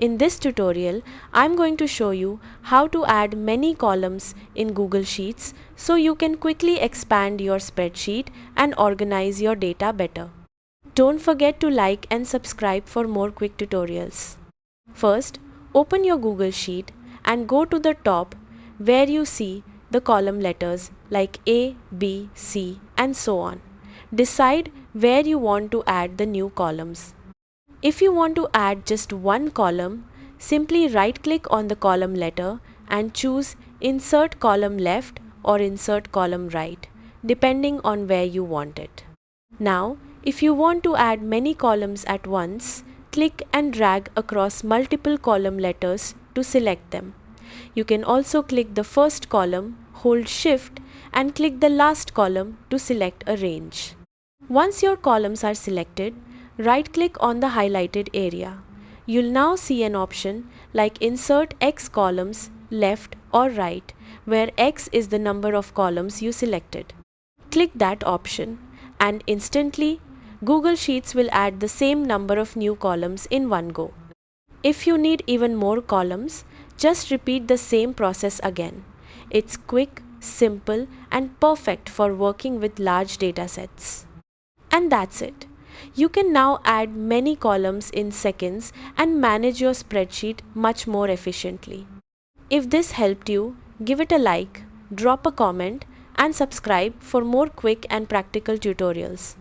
In this tutorial, I'm going to show you how to add many columns in Google Sheets so you can quickly expand your spreadsheet and organize your data better. Don't forget to like and subscribe for more quick tutorials. First, open your Google Sheet and go to the top where you see the column letters like A, B, C and so on. Decide where you want to add the new columns. If you want to add just one column, simply right-click on the column letter and choose Insert Column Left or Insert Column Right, depending on where you want it. Now, if you want to add many columns at once, click and drag across multiple column letters to select them. You can also click the first column, hold Shift, and click the last column to select a range. Once your columns are selected, right-click on the highlighted area. You'll now see an option like Insert X columns left or right, where X is the number of columns you selected. Click that option and instantly Google Sheets will add the same number of new columns in one go. If you need even more columns, just repeat the same process again. It's quick, simple, and perfect for working with large datasets. And that's it. You can now add many columns in seconds and manage your spreadsheet much more efficiently. If this helped you, give it a like, drop a comment, and subscribe for more quick and practical tutorials.